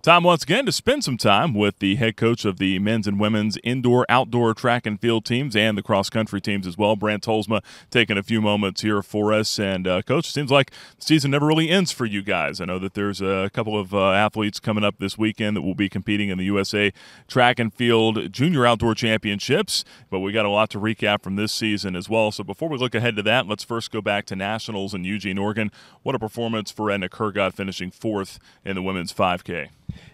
Time once again to spend some time with the head coach of the men's and women's indoor-outdoor track and field teams and the cross-country teams as well. Brant Tolsma taking a few moments here for us. And, Coach, it seems like the season never really ends for you guys. I know that there's a couple of athletes coming up this weekend that will be competing in the USA Track and Field Junior Outdoor Championships, but we got a lot to recap from this season as well. So before we look ahead to that, let's first go back to Nationals in Eugene, Oregon. What a performance for Edna Kurgat, finishing fourth in the women's 5K.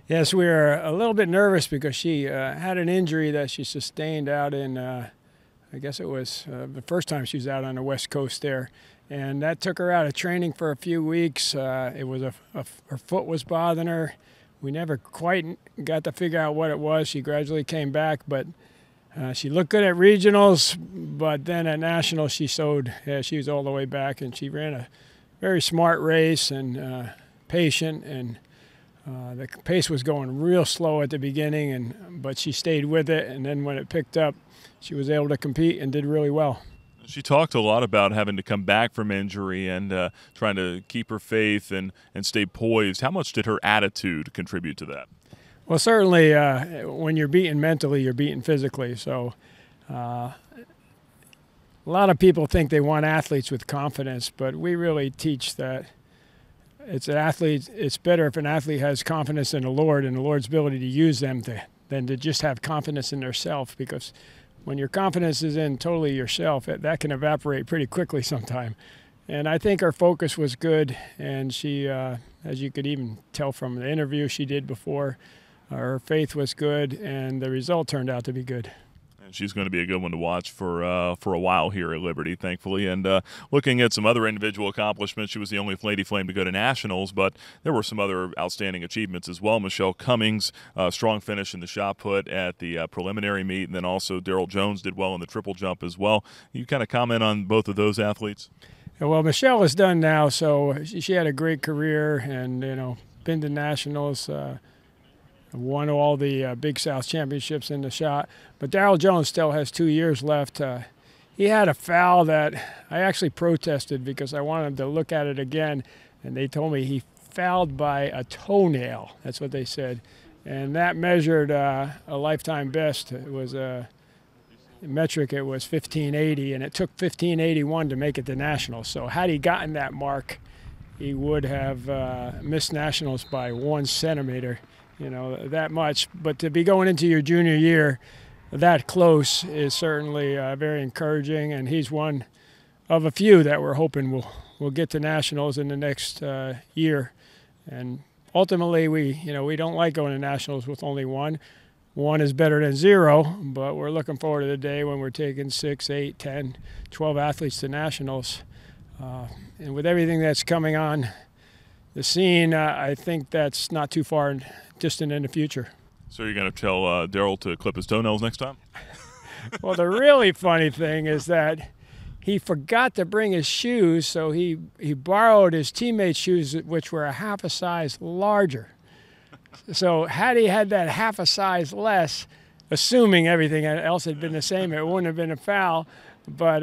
Yes, we were a little bit nervous because she had an injury that she sustained out in, I guess it was the first time she was out on the West Coast there. And that took her out of training for a few weeks. It was her foot was bothering her. We never quite got to figure out what it was. She gradually came back, but she looked good at regionals, but then at nationals she showed she was all the way back, and she ran a very smart race and patient, and the pace was going real slow at the beginning, but she stayed with it, and then when it picked up, she was able to compete and did really well. She talked a lot about having to come back from injury and trying to keep her faith and stay poised. How much did her attitude contribute to that? Well, certainly when you're beaten mentally, you're beaten physically. So a lot of people think they want athletes with confidence, but we really teach that it's better if an athlete has confidence in the Lord and the Lord's ability to use them than to just have confidence in themselves, because when your confidence is in totally yourself, that can evaporate pretty quickly sometime. And I think her focus was good, and she, as you could even tell from the interview she did before, her faith was good, and the result turned out to be good. She's going to be a good one to watch for a while here at Liberty, thankfully. And looking at some other individual accomplishments, she was the only Lady Flame to go to nationals, but there were some other outstanding achievements as well. Michelle Cummings, strong finish in the shot put at the preliminary meet, and then also Daryl Jones did well in the triple jump as well. You kind of comment on both of those athletes? Well, Michelle is done now, so she had a great career, and been to nationals. Won all the Big South championships in the shot. But Daryl Jones still has 2 years left. He had a foul that I actually protested because I wanted him to look at it again, and they told me he fouled by a toenail. That's what they said. And that measured a lifetime best. It was a metric, it was 1580, and it took 1581 to make it to nationals. So had he gotten that mark, he would have missed nationals by 1 centimeter. That much. But to be going into your junior year that close is certainly very encouraging, and he's one of a few that we're hoping will get to nationals in the next year. And ultimately, we don't like going to nationals with only one. One is better than 0, but we're looking forward to the day when we're taking 6, 8, 10, 12 athletes to nationals. And with everything that's coming on the scene, I think that's not too far distant in the future. So you're going to tell Daryl to clip his toenails next time? Well, the really funny thing is that he forgot to bring his shoes, so he borrowed his teammates' shoes, which were a half a size larger. So had he had that half a size less, assuming everything else had been the same, it wouldn't have been a foul. But,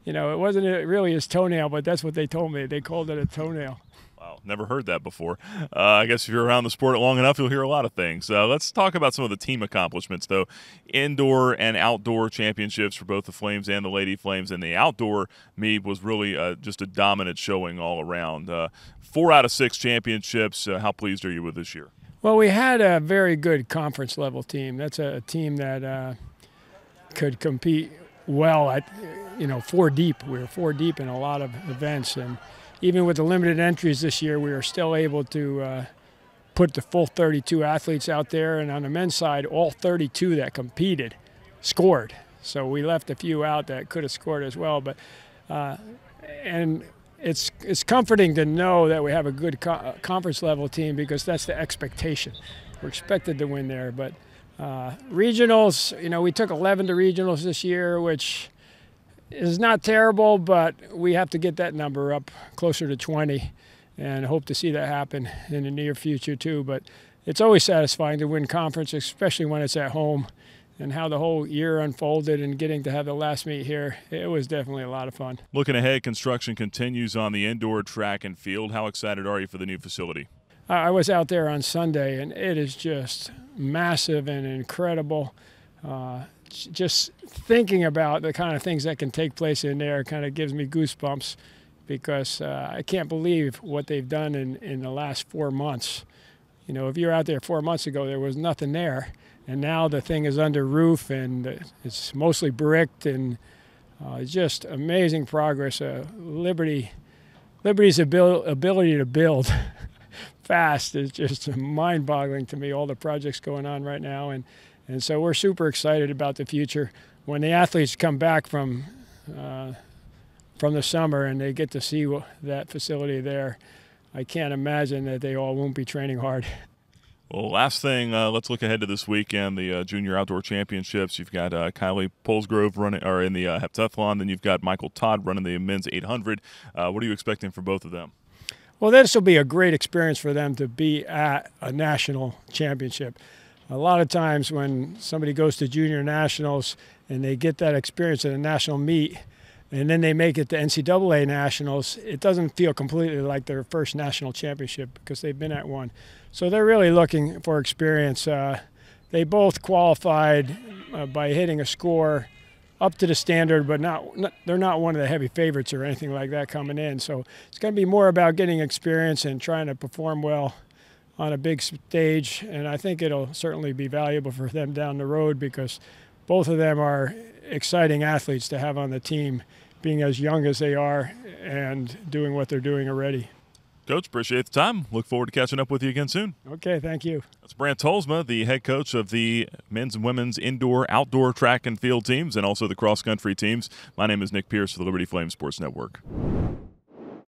it wasn't really his toenail, but that's what they told me. They called it a toenail. Wow, never heard that before. I guess if you're around the sport long enough, you'll hear a lot of things. Let's talk about some of the team accomplishments, though. Indoor and outdoor championships for both the Flames and the Lady Flames, and the outdoor meet was really just a dominant showing all around. 4 out of 6 championships. How pleased are you with this year? Well, we had a very good conference-level team. That's a team that could compete well at, 4 deep. We were 4 deep in a lot of events, and even with the limited entries this year, we were still able to put the full 32 athletes out there. And on the men's side, all 32 that competed scored. So we left a few out that could have scored as well. But and it's comforting to know that we have a good conference-level team, because that's the expectation. We're expected to win there. But regionals, we took 11 to regionals this year, which is not terrible, but we have to get that number up closer to 20, and hope to see that happen in the near future too. But it's always satisfying to win conference, especially when it's at home. And how the whole year unfolded and getting to have the last meet here, it was definitely a lot of fun. Looking ahead, construction continues on the indoor track and field. How excited are you for the new facility? I was out there on Sunday, and it is just massive and incredible. Just thinking about the kind of things that can take place in there kind of gives me goosebumps, because I can't believe what they've done in the last 4 months. You know, if you were out there 4 months ago, there was nothing there, and now the thing is under roof and it's mostly bricked, and it's just amazing progress. Liberty's ability to build fast is just mind-boggling to me, all the projects going on right now. And so we're super excited about the future. When the athletes come back from the summer and they get to see that facility there, I can't imagine that they all won't be training hard. Well, last thing, let's look ahead to this weekend, the Junior Outdoor Championships. You've got Kylie Polsgrove running, or in the heptathlon, then you've got Michael Todd running the men's 800. What are you expecting for both of them? Well, this will be a great experience for them to be at a national championship. A lot of times when somebody goes to junior nationals and they get that experience at a national meet, and then they make it to NCAA nationals, it doesn't feel completely like their first national championship because they've been at one. So they're really looking for experience. They both qualified by hitting a score up to the standard, but they're not one of the heavy favorites or anything like that coming in. So it's going to be more about getting experience and trying to perform well on a big stage, and I think it'll certainly be valuable for them down the road, because both of them are exciting athletes to have on the team, being as young as they are and doing what they're doing already. Coach, appreciate the time. Look forward to catching up with you again soon. Okay, thank you. That's Brant Tolsma, the head coach of the men's and women's indoor, outdoor track and field teams, and also the cross-country teams. My name is Nick Pierce of the Liberty Flame Sports Network.